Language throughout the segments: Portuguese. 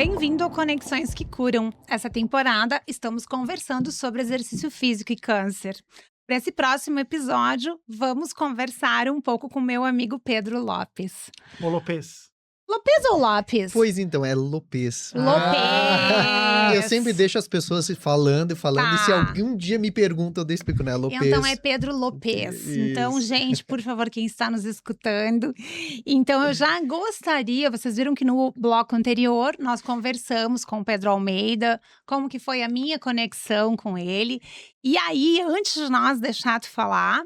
Bem-vindo ao Conexões que Curam. Essa temporada estamos conversando sobre exercício físico e câncer. Para esse próximo episódio, vamos conversar um pouco com meu amigo Pedro Lopes. Ô, Lopes. Lopes ou Lopes? Pois então, é Lopes. Lopes! Eu sempre deixo as pessoas falando, Tá. e se algum dia me perguntam, eu explico, né? Lopes. Então é Pedro Lopes. Isso. Então, gente, por favor, quem está nos escutando. Então, eu já gostaria, vocês viram que no bloco anterior nós conversamos com o Pedro Almeida, como que foi a minha conexão com ele. E aí, antes de nós deixar de falar,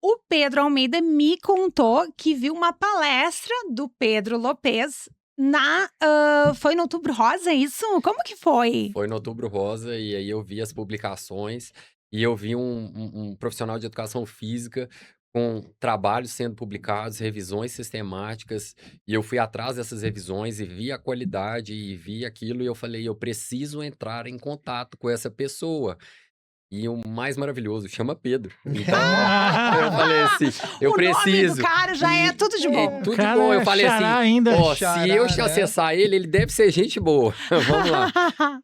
o Pedro Almeida me contou que viu uma palestra do Pedro Lopes foi no Outubro Rosa, é isso? Como que foi? Foi no Outubro Rosa e aí eu vi as publicações e eu vi um profissional de educação física com trabalhos sendo publicados, revisões sistemáticas, e eu fui atrás dessas revisões e vi a qualidade e vi aquilo e eu falei, eu preciso entrar em contato com essa pessoa. E o mais maravilhoso, chama Pedro. Então, eu falei assim, eu preciso. O nome do cara já é tudo de bom. Tudo de Cara, bom. Eu falei assim, xará ainda. ó, Xará, se eu né? acessar ele deve ser gente boa. Vamos lá.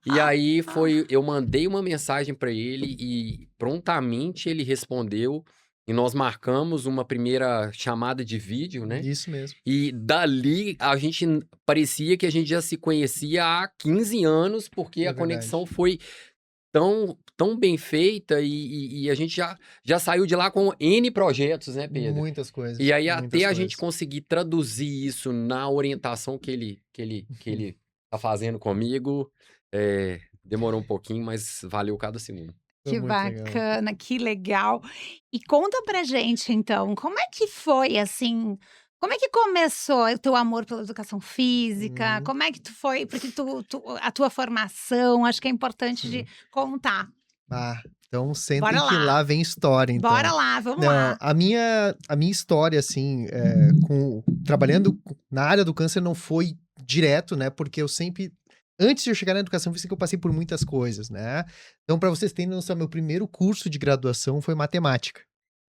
E aí eu mandei uma mensagem para ele e prontamente ele respondeu. E nós marcamos uma primeira chamada de vídeo, né? Isso mesmo. E dali a gente parecia que a gente já se conhecia há 15 anos, porque a verdade. conexão foi tão bem feita e a gente já saiu de lá com N projetos, né, Pedro? Muitas coisas. E aí muitas até a coisas. gente conseguir traduzir isso na orientação que ele tá fazendo comigo, demorou um pouquinho, mas valeu cada segundo. Foi Que muito legal. bacana, que legal. E conta pra gente, então, como é que foi, assim, como é que começou o teu amor pela educação física? Uhum. Como é que tu foi? Porque a tua formação, acho que é importante de contar. Então sentem Bora que lá. lá vem história, então. Bora lá, vamos Não, lá. a minha história, assim, trabalhando na área do câncer não foi direto, né? Porque eu sempre, antes de eu chegar na educação física, eu passei por muitas coisas, né? Então, para vocês terem noção, meu primeiro curso de graduação foi matemática.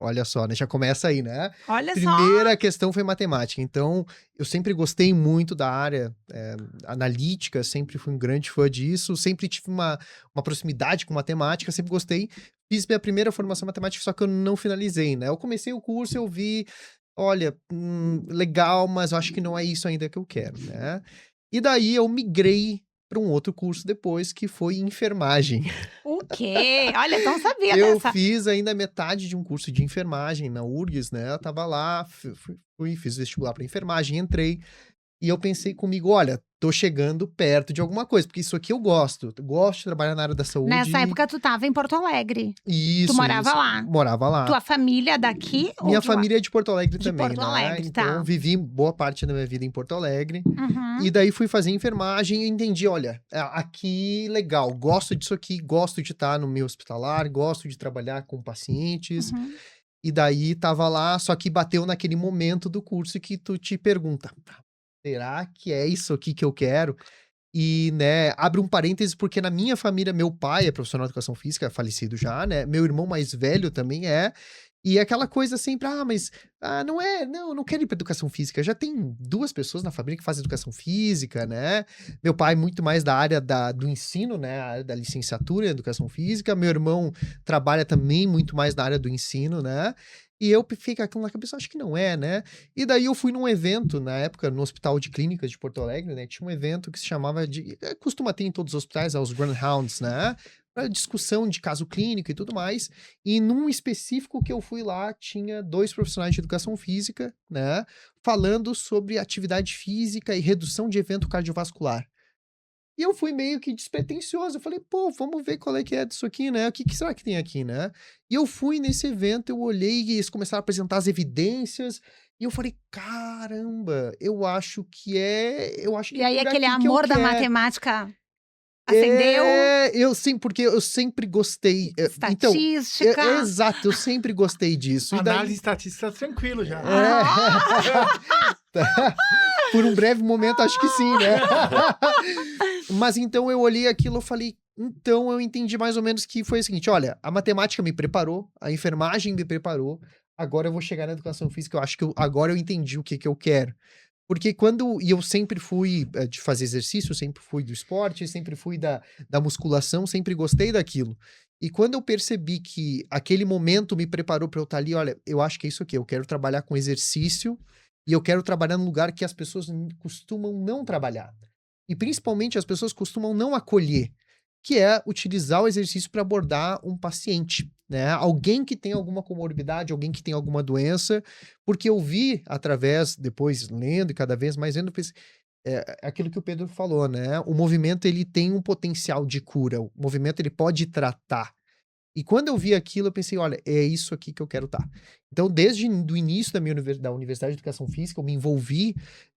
Olha só, né? Já começa aí, né? Olha só. Primeira questão foi matemática. Então, eu sempre gostei muito da área analítica, sempre fui um grande fã disso, sempre tive uma proximidade com matemática, sempre gostei. Fiz minha primeira formação em matemática, só que eu não finalizei, né? Eu comecei o curso, eu vi, olha, legal, mas eu acho que não é isso ainda que eu quero, né? E daí eu migrei para um outro curso depois, que foi enfermagem. O quê? Olha, eu não sabia Eu dessa. fiz ainda metade de um curso de enfermagem na URGS, né? Eu tava lá, fiz vestibular para enfermagem, entrei. E eu pensei comigo, olha, tô chegando perto de alguma coisa, porque isso aqui eu gosto. Eu gosto de trabalhar na área da saúde. Nessa época, tu tava em Porto Alegre. Isso, tu morava isso. lá. Morava lá. Tua família daqui? ou Minha de lá? família é de Porto Alegre De também, Porto né? Alegre, Então, tá. vivi boa parte da minha vida em Porto Alegre. Uhum. E daí fui fazer enfermagem e entendi, olha, aqui legal, gosto disso aqui, gosto de estar no meio hospitalar, gosto de trabalhar com pacientes. Uhum. E daí tava lá, só que bateu naquele momento do curso que tu te pergunta, será que é isso aqui que eu quero? E, né, abre um parêntese, porque na minha família, meu pai é profissional de educação física, falecido já, né? Meu irmão mais velho também é. E aquela coisa sempre, não quero ir pra educação física. Já tem 2 pessoas na família que fazem educação física, né? Meu pai muito mais da área do ensino, né? A área da licenciatura em educação física. Meu irmão trabalha também muito mais na área do ensino, né? E eu fiquei com aquilo na cabeça, acho que não é, né? E daí eu fui num evento, na época, no Hospital de Clínicas de Porto Alegre, né? Tinha um evento que se chamava costuma ter em todos os hospitais, os Grandhounds, né? Pra discussão de caso clínico e tudo mais. E num específico que eu fui lá, tinha 2 profissionais de educação física, né? Falando sobre atividade física e redução de evento cardiovascular. E eu fui meio que despretensioso. Eu falei, pô, vamos ver qual é que é disso aqui, né? O que será que tem aqui, né? E eu fui nesse evento, eu olhei e eles começaram a apresentar as evidências. E eu falei, caramba, eu acho que E aí, por aquele aqui que eu amor da quero. matemática acendeu? Porque eu sempre gostei. Então, Estatística. exato, eu sempre gostei disso. E daí, Análise estatística tá tranquilo já. por um breve momento, acho que sim, né? Mas então eu olhei aquilo e falei, então eu entendi mais ou menos que foi o seguinte, olha, a matemática me preparou, a enfermagem me preparou, agora eu vou chegar na educação física, eu acho que agora eu entendi o que eu quero. Porque e eu sempre fui de fazer exercício, sempre fui do esporte, sempre fui da musculação, sempre gostei daquilo. E quando eu percebi que aquele momento me preparou para eu estar ali, olha, eu acho que é isso aqui, eu quero trabalhar com exercício e eu quero trabalhar num lugar que as pessoas costumam não trabalhar. E principalmente as pessoas costumam não acolher, que é utilizar o exercício para abordar um paciente, né? Alguém que tem alguma comorbidade, alguém que tem alguma doença, porque eu vi através, depois lendo e cada vez mais lendo, aquilo que o Pedro falou, né? O movimento ele tem um potencial de cura, o movimento ele pode tratar. E quando eu vi aquilo, eu pensei, olha, é isso aqui que eu quero estar. Então, desde o início da Universidade de Educação Física, eu me envolvi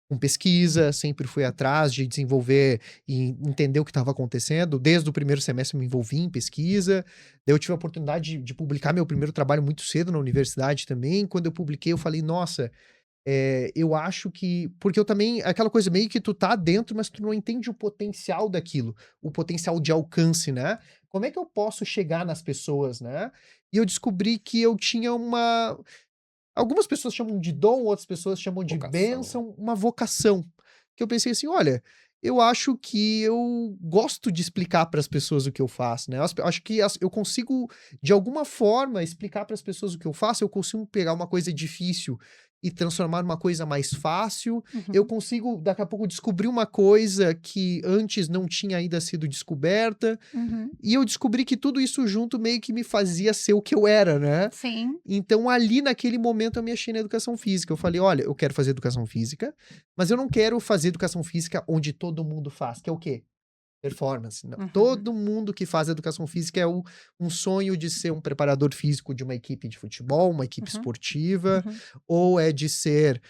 com pesquisa, sempre fui atrás de desenvolver e entender o que estava acontecendo. Desde o primeiro semestre eu me envolvi em pesquisa. Daí eu tive a oportunidade de publicar meu primeiro trabalho muito cedo na universidade também. Quando eu publiquei, eu falei, nossa, eu acho que... Porque eu também... Aquela coisa meio que tu tá dentro, mas tu não entende o potencial daquilo. O potencial de alcance, né? Como é que eu posso chegar nas pessoas, né? E eu descobri que eu tinha uma... Algumas pessoas chamam de dom, outras pessoas chamam de Vocação. bênção, uma vocação. Que eu pensei assim, olha, eu acho que eu gosto de explicar para as pessoas o que eu faço, né? Acho que eu consigo, de alguma forma, explicar para as pessoas o que eu faço, eu consigo pegar uma coisa difícil e transformar numa coisa mais fácil. Eu Uhum. consigo, daqui a pouco, descobrir uma coisa que antes não tinha ainda sido descoberta. Uhum. E eu descobri que tudo isso junto meio que me fazia ser o que eu era, né? Sim. Então, ali naquele momento, eu me achei na educação física. Eu falei, olha, eu quero fazer educação física, mas eu não quero fazer educação física onde todo mundo faz, que é o quê? Performance. Não. Uhum. Todo mundo que faz educação física é um sonho de ser um preparador físico de uma equipe de futebol, uma equipe Uhum. esportiva, Uhum. ou é de ser,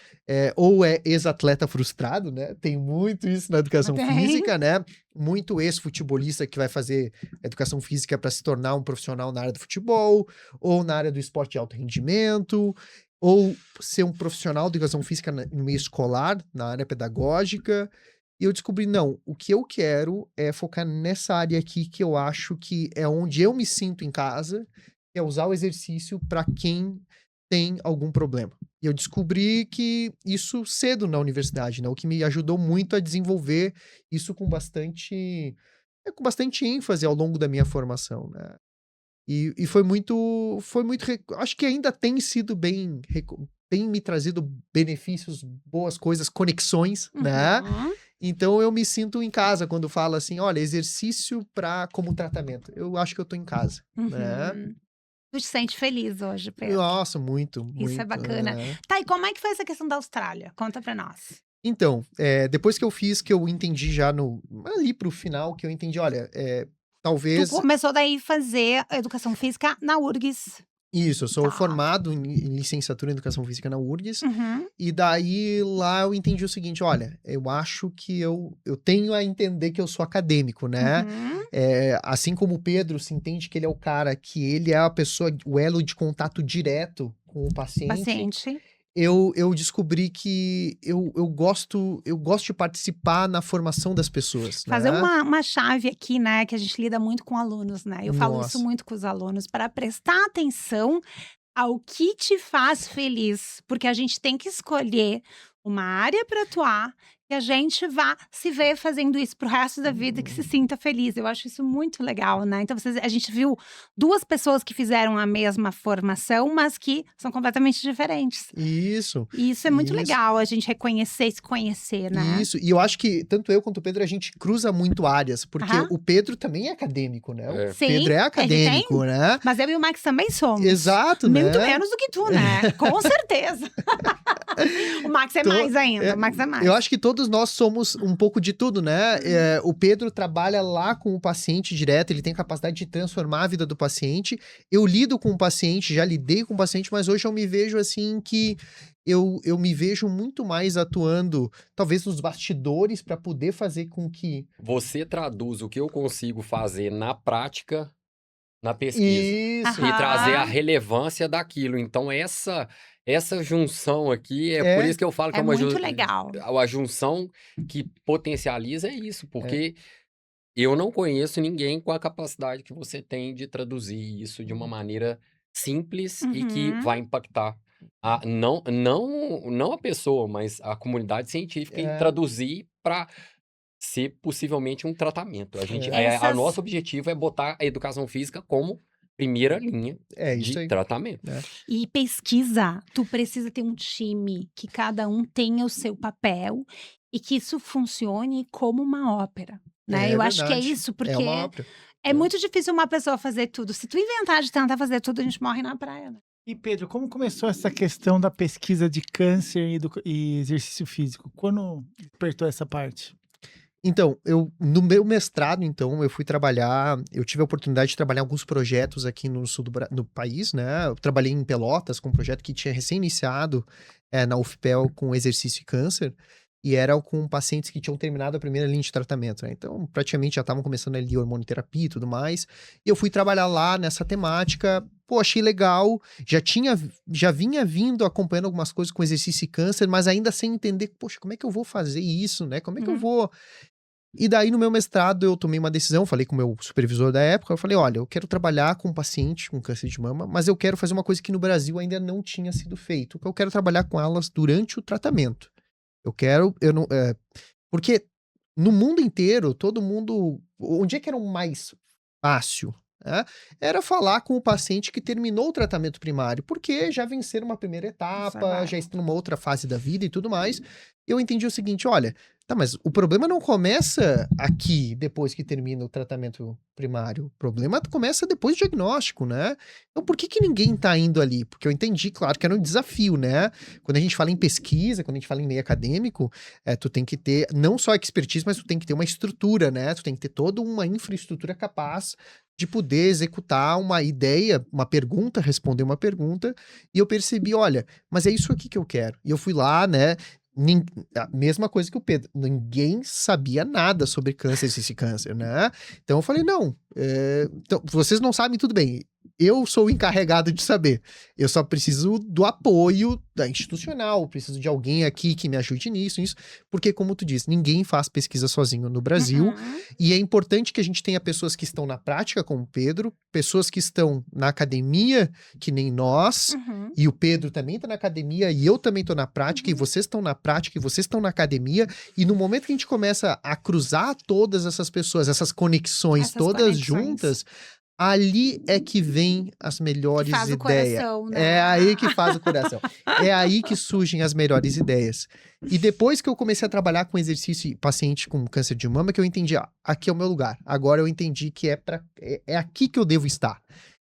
ou é ex-atleta frustrado, né? Tem muito isso na educação Tem. física, né? Muito ex-futebolista que vai fazer educação física para se tornar um profissional na área do futebol, ou na área do esporte de alto rendimento, ou ser um profissional de educação física no meio escolar, na área pedagógica. E eu descobri, não, o que eu quero é focar nessa área aqui que eu acho que é onde eu me sinto em casa, é usar o exercício para quem tem algum problema. E eu descobri que isso cedo na universidade, né? O que me ajudou muito a desenvolver isso com bastante ênfase ao longo da minha formação, né? E foi muito, acho que ainda tem sido tem me trazido benefícios, boas coisas, conexões, né? Uhum. Então eu me sinto em casa quando fala assim, olha, exercício como tratamento. Eu acho que eu tô em casa, né? Uhum. Tu te sente feliz hoje, Pedro? Nossa, muito, Isso é muito. bacana. Tá, e como é que foi essa questão da Austrália? Conta pra nós. Então, depois que eu fiz, que eu entendi já ali pro final, que eu entendi, olha, Tu talvez... começou daí fazer educação física na URGS. Isso, eu sou Tá. formado em licenciatura em Educação Física na URGS, Uhum. e daí lá eu entendi o seguinte, olha, eu acho que eu tenho a entender que eu sou acadêmico, né? Uhum. Assim como o Pedro se entende que ele é o cara, que ele é a pessoa, o elo de contato direto com o Paciente. eu descobri que eu gosto de participar na formação das pessoas, Fazer né? uma chave aqui, né, que a gente lida muito com alunos, né? Eu falo isso Nossa. muito com os alunos, para prestar atenção ao que te faz feliz, porque a gente tem que escolher uma área para atuar que a gente vá se ver fazendo isso pro resto da vida, que se sinta feliz. Eu acho isso muito legal, né? Então, a gente viu duas pessoas que fizeram a mesma formação, mas que são completamente diferentes. Isso. E isso é muito Isso. legal, a gente reconhecer e se conhecer, né? Isso, e eu acho que tanto eu quanto o Pedro, a gente cruza muito áreas, porque Aham. o Pedro também é acadêmico, né? O Sim, Pedro é ele acadêmico, tem. né? Mas eu e o Max também somos. Exato, Muito né? menos do que tu, né? Com certeza. O Max é mais ainda, o Max é mais. Eu acho que todos nós somos um pouco de tudo, né? O Pedro trabalha lá com o paciente direto, ele tem capacidade de transformar a vida do paciente. Eu lido com o paciente, já lidei com o paciente, mas hoje eu me vejo assim que eu me vejo muito mais atuando, talvez nos bastidores, para poder fazer com que... Você traduz o que eu consigo fazer na prática, na pesquisa. Isso. E trazer a Aham. relevância daquilo. Então, essa junção aqui, por isso que eu falo que É é uma muito legal. a junção que potencializa é isso, porque eu não conheço ninguém com a capacidade que você tem de traduzir isso de uma maneira simples e que Uhum. vai impactar não a pessoa, mas a comunidade científica e traduzir para ser possivelmente um tratamento. A nosso objetivo é botar a educação física como primeira linha isso de aí. tratamento. E pesquisa, tu precisa ter um time que cada um tenha o seu papel e que isso funcione como uma ópera, né? Eu acho que é isso, porque É uma ópera. é muito difícil uma pessoa fazer tudo. Se tu inventar de tentar fazer tudo, a gente morre na praia, né? E Pedro, como começou essa questão da pesquisa de câncer e exercício físico? Quando despertou essa parte? Então, no meu mestrado, eu fui trabalhar, eu tive a oportunidade de trabalhar em alguns projetos aqui no sul do país, né? Eu trabalhei em Pelotas com um projeto que tinha recém-iniciado na UFPEL com exercício e câncer, e era com pacientes que tinham terminado a primeira linha de tratamento, né? Então, praticamente já estavam começando ali hormonioterapia e tudo mais, e eu fui trabalhar lá nessa temática, achei legal, já vinha vindo acompanhando algumas coisas com exercício e câncer, mas ainda sem entender, poxa, como é que eu vou fazer isso, né? Como é que eu vou... E daí, no meu mestrado, eu tomei uma decisão, falei com o meu supervisor da época, eu falei, olha, eu quero trabalhar com um paciente com câncer de mama, mas eu quero fazer uma coisa que no Brasil ainda não tinha sido feito, que eu quero trabalhar com elas durante o tratamento. Porque no mundo inteiro, todo mundo, onde é que era o mais fácil? Era falar com o paciente que terminou o tratamento primário, porque já venceram uma primeira etapa, já estão numa outra fase da vida e tudo mais. Eu entendi o seguinte, olha, mas o problema não começa aqui, depois que termina o tratamento primário. O problema começa depois do diagnóstico, né? Então, por que ninguém tá indo ali? Porque eu entendi, claro, que era um desafio, né? Quando a gente fala em pesquisa, quando a gente fala em meio acadêmico, tu tem que ter, não só expertise, mas tu tem que ter uma estrutura, né? Tu tem que ter toda uma infraestrutura capaz de poder executar uma ideia, uma pergunta, responder uma pergunta, e eu percebi, olha, mas é isso aqui que eu quero. E eu fui lá, né? A mesma coisa que o Pedro, ninguém sabia nada sobre câncer, esse câncer, né? Então eu falei, não, então, vocês não sabem, tudo bem, eu sou o encarregado de saber, eu só preciso do apoio da institucional, preciso de alguém aqui que me ajude nisso, porque como tu disse, ninguém faz pesquisa sozinho no Brasil, e é importante que a gente tenha pessoas que estão na prática, como o Pedro, pessoas que estão na academia, que nem nós, e o Pedro também tá na academia, e eu também tô na prática, e vocês estão na prática, e vocês estão na academia, e no momento que a gente começa a cruzar todas essas pessoas, essas conexões todas juntas, ali é que vem as melhores faz ideias. O coração, né? É aí que faz o coração. É aí que surgem as melhores ideias. E depois que eu comecei a trabalhar com exercício e paciente com câncer de mama, que eu entendi, aqui é o meu lugar. Agora eu entendi que é aqui que eu devo estar.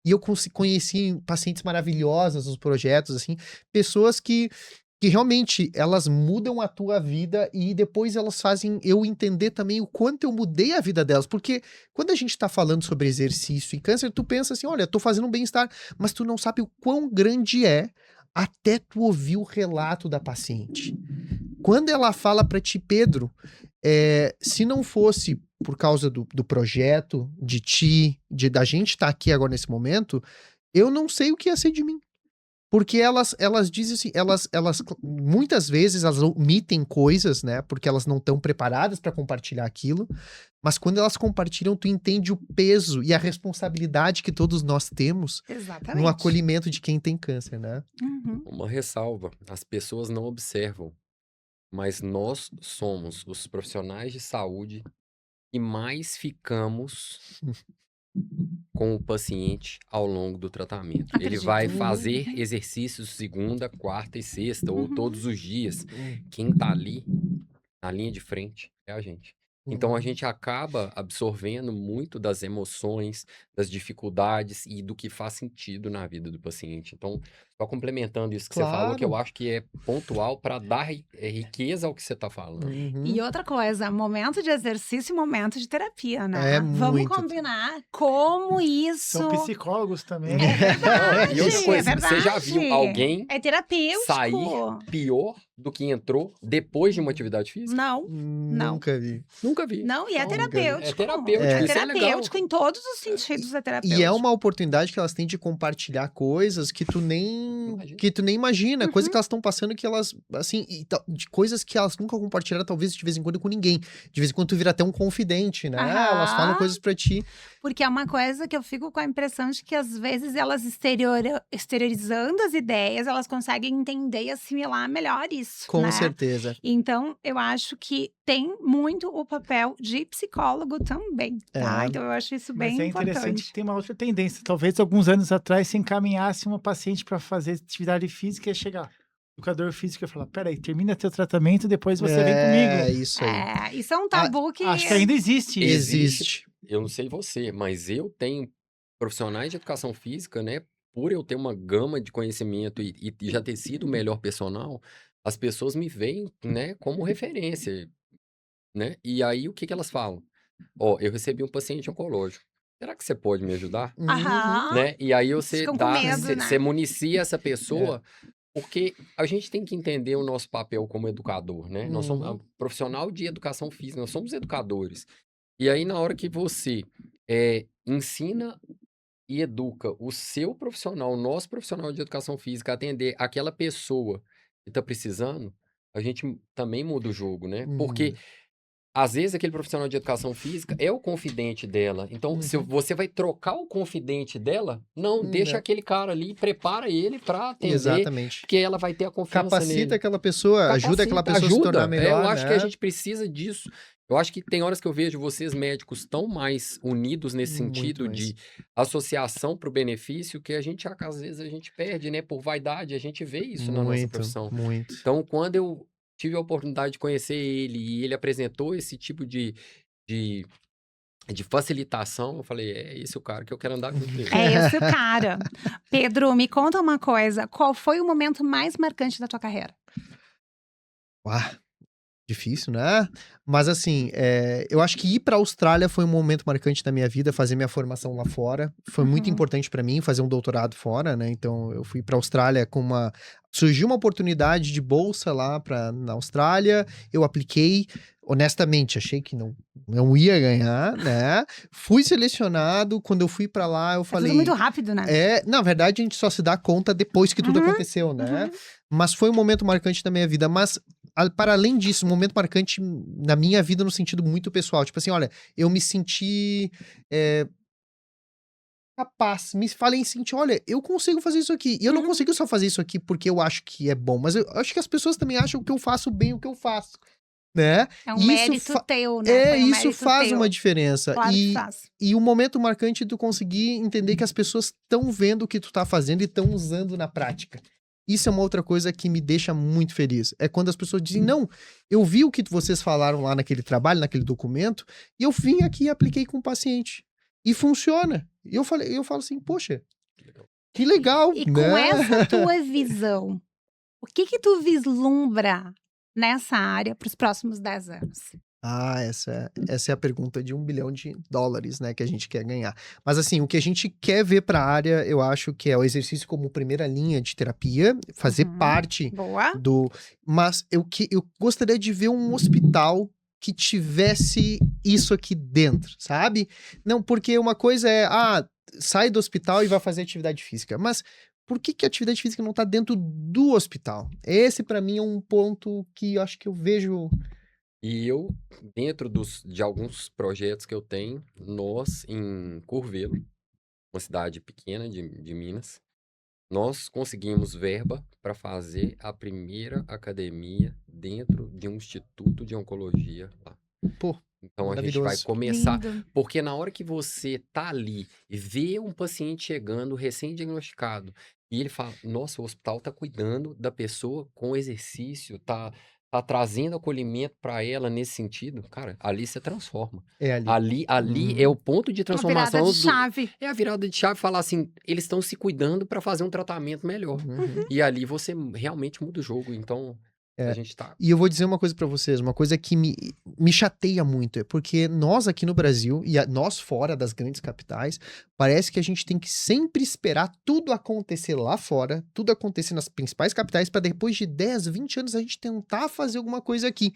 E eu conheci pacientes maravilhosas nos projetos, assim, pessoas que realmente elas mudam a tua vida e depois elas fazem eu entender também o quanto eu mudei a vida delas. Porque quando a gente tá falando sobre exercício e câncer, tu pensa assim, olha, tô fazendo um bem-estar, mas tu não sabe o quão grande é até tu ouvir o relato da paciente. Quando ela fala pra ti, Pedro, se não fosse por causa do projeto, de ti, da gente estar aqui agora nesse momento, eu não sei o que ia ser de mim. Porque elas dizem assim, elas muitas vezes elas omitem coisas, né? Porque elas não estão preparadas para compartilhar aquilo. Mas quando elas compartilham, tu entende o peso e a responsabilidade que todos nós temos no acolhimento de quem tem câncer, né? Uma ressalva, as pessoas não observam, mas nós somos os profissionais de saúde que mais ficamos com o paciente ao longo do tratamento. Ele vai fazer exercícios segunda, quarta e sexta, ou todos os dias. Quem tá ali, na linha de frente, é a gente. Então a gente acaba absorvendo muito das emoções, das dificuldades e do que faz sentido na vida do paciente. Então, só complementando isso que você falou, que eu acho que é pontual para dar riqueza ao que você está falando. E outra coisa, momento de exercício e momento de terapia, né? Vamos combinar como isso... São psicólogos também. É verdade, e outra coisa, você já viu alguém terapêutico. sair pior do que entrou depois de uma atividade física? Não, Nunca vi. Nunca vi. não, e é Nunca vi. terapêutico. É terapêutico, É isso é legal. terapêutico em todos os sentidos, é terapêutico. E é uma oportunidade que elas têm de compartilhar coisas que tu nem imagina, coisas que elas estão passando que elas, assim, de coisas que elas nunca compartilharam, talvez de vez em quando com ninguém. De vez em quando tu vira até um confidente, né? Aham. Elas falam coisas pra ti. Porque é uma coisa que eu fico com a impressão de que às vezes elas exteriorizando as ideias, elas conseguem entender e assimilar melhor isso, Com né? certeza. Então, eu acho que tem muito o papel de psicólogo também, tá? É. Então, eu acho isso Mas bem é interessante importante. que tem uma outra tendência. Talvez alguns anos atrás se encaminhasse uma paciente para fazer atividade física e ia chegar. O educador físico ia falar: peraí, termina teu tratamento, depois você vem É, comigo. isso aí. Isso é um tabu que... Acho que ainda existe. Existe. Eu não sei você, mas eu tenho profissionais de educação física, né? Por eu ter uma gama de conhecimento e já ter sido o melhor personal, as pessoas me veem, né, como referência, né? E aí, o que que elas falam? Ó, eu recebi um paciente oncológico. Será que você pode me ajudar? Uhum. Aham. Né? E aí você Ficam com medo, né? você municia essa pessoa, porque a gente tem que entender o nosso papel como educador, né? Nós somos Uhum. profissional de educação física, nós somos educadores. E aí, na hora que você ensina e educa o seu profissional, o nosso profissional de educação física, a atender aquela pessoa que está precisando, a gente também muda o jogo, né? Porque Uhum. às vezes aquele profissional de educação física é o confidente dela. Então, se Uhum. você vai trocar o confidente dela, não, deixa Não. aquele cara ali, prepara ele para atender, Exatamente. porque ela vai ter a confiança Capacita nele. aquela pessoa, ajuda aquela pessoa a se tornar melhor, Eu acho né? que a gente precisa disso. Eu acho que tem horas que eu vejo vocês médicos tão mais unidos nesse Muito sentido mais. de associação para o benefício que às vezes a gente perde, né? Por vaidade, a gente vê isso na nossa profissão. Muito. Então, quando eu tive a oportunidade de conhecer ele e ele apresentou esse tipo de facilitação, eu falei, é esse o cara que eu quero andar junto dele. É esse o cara. Pedro, me conta uma coisa. Qual foi o momento mais marcante da tua carreira? Uau, difícil, né? Mas assim, eu acho que ir pra Austrália foi um momento marcante da minha vida, fazer minha formação lá fora. Foi muito importante pra mim fazer um doutorado fora, né? Então eu fui pra Austrália surgiu uma oportunidade de bolsa lá na Austrália, eu apliquei, honestamente, achei que não ia ganhar, né? Fui selecionado, quando eu fui pra lá, eu falei... Tudo muito rápido, né? Na verdade, a gente só se dá conta depois que tudo aconteceu, né? Mas foi um momento marcante da minha vida. Mas, para além disso, um momento marcante na minha vida no sentido muito pessoal. Tipo assim, olha, eu me senti capaz. Me falei em sentir, olha, eu consigo fazer isso aqui. E eu não consigo só fazer isso aqui porque eu acho que é bom. Mas eu acho que as pessoas também acham que eu faço bem o que eu faço. Né? É um Isso mérito teu, né? Foi um isso mérito faz teu. uma diferença. Claro que faz. E o momento marcante é tu conseguir entender que as pessoas estão vendo o que tu tá fazendo e estão usando na prática. Isso é uma outra coisa que me deixa muito feliz. É quando as pessoas dizem, não, eu vi o que vocês falaram lá naquele trabalho, naquele documento, e eu vim aqui e apliquei com o paciente. E funciona. E eu falo assim, poxa, que legal, E né? com essa tua visão, o que tu vislumbra nessa área para os próximos 10 anos? Essa é a pergunta de $1 bilhão, né, que a gente quer ganhar. Mas assim, o que a gente quer ver para a área, eu acho que é o exercício como primeira linha de terapia, fazer parte Boa. Mas eu gostaria de ver um hospital que tivesse isso aqui dentro, sabe? Não, porque uma coisa é, sai do hospital e vai fazer atividade física, mas por que a atividade física não tá dentro do hospital? Esse para mim é um ponto que eu acho que eu vejo... E eu, dentro de alguns projetos que eu tenho, nós, em Curvelo, uma cidade pequena de Minas, nós conseguimos verba para fazer a primeira academia dentro de um instituto de oncologia lá. Pô, então a gente vai maravilhoso. começar, Lindo. porque na hora que você tá ali e vê um paciente chegando recém-diagnosticado e ele fala, nossa, o hospital tá cuidando da pessoa com exercício, tá trazendo acolhimento para ela nesse sentido, cara, ali você transforma. É ali. Ali é o ponto de Uma transformação. virada de chave. É a virada de chave, falar assim, eles estão se cuidando para fazer um tratamento melhor. Uhum. E ali você realmente muda o jogo. Então, A gente tá. E eu vou dizer uma coisa pra vocês, uma coisa que me chateia muito, é porque nós aqui no Brasil, e nós fora das grandes capitais, parece que a gente tem que sempre esperar tudo acontecer lá fora, tudo acontecer nas principais capitais, pra depois de 10, 20 anos a gente tentar fazer alguma coisa aqui.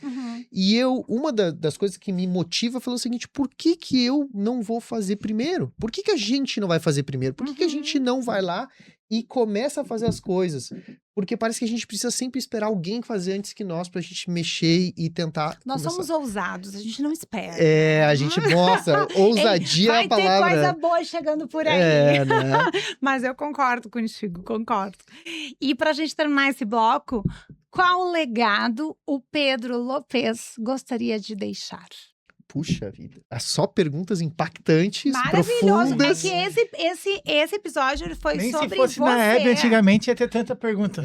E uma das coisas que me motiva é falar o seguinte, por que que eu não vou fazer primeiro? Por que que a gente não vai fazer primeiro? Por que que a gente não vai lá e começa a fazer as coisas? Porque parece que a gente precisa sempre esperar alguém fazer antes que nós, pra gente mexer e tentar Nós começar. somos ousados, a gente não espera. A gente, nossa, ousadia é a palavra. Vai ter coisa boa chegando por aí. Né? Mas eu concordo contigo, concordo. E pra gente terminar esse bloco, qual legado o Pedro Lopes gostaria de deixar? Puxa vida, só perguntas impactantes, Maravilhoso. profundas. É que esse episódio ele foi Nem sobre se fosse você. na Hebe, antigamente ia ter tanta pergunta.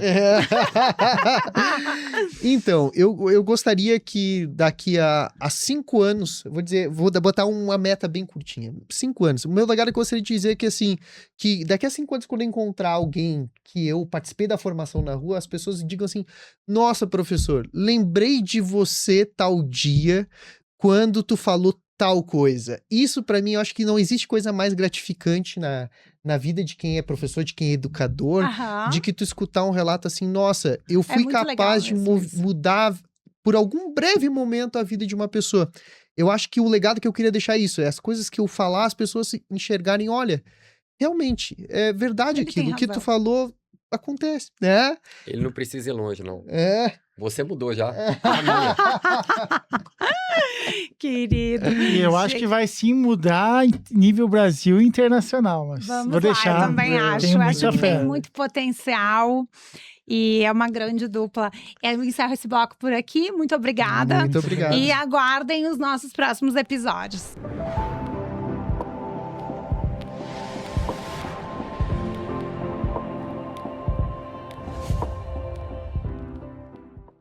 Então, eu gostaria que daqui a 5 anos, vou botar uma meta bem curtinha, 5 anos. O meu legado é que eu gostaria de dizer que assim, que daqui a 5 anos, quando eu encontrar alguém que eu participei da formação na rua, as pessoas digam assim, nossa, professor, lembrei de você tal dia, quando tu falou tal coisa. Isso, pra mim, eu acho que não existe coisa mais gratificante na vida de quem é professor, de quem é educador, de que tu escutar um relato assim, nossa, eu fui muito capaz de legal isso. mudar por algum breve momento a vida de uma pessoa. Eu acho que o legado que eu queria deixar é isso, é as coisas que eu falar, as pessoas se enxergarem, olha, realmente, é verdade Ele tem aquilo, o que tu razão. falou acontece, né? Ele não precisa ir longe, não. Você mudou já. Querido. E eu acho que vai sim mudar em nível Brasil e internacional. Mas Vamos vou deixar. lá, eu também acho. Tenho Acho muita que fé. tem muito potencial. E é uma grande dupla. Eu encerro esse bloco por aqui. Muito obrigada. Muito obrigado. E aguardem os nossos próximos episódios.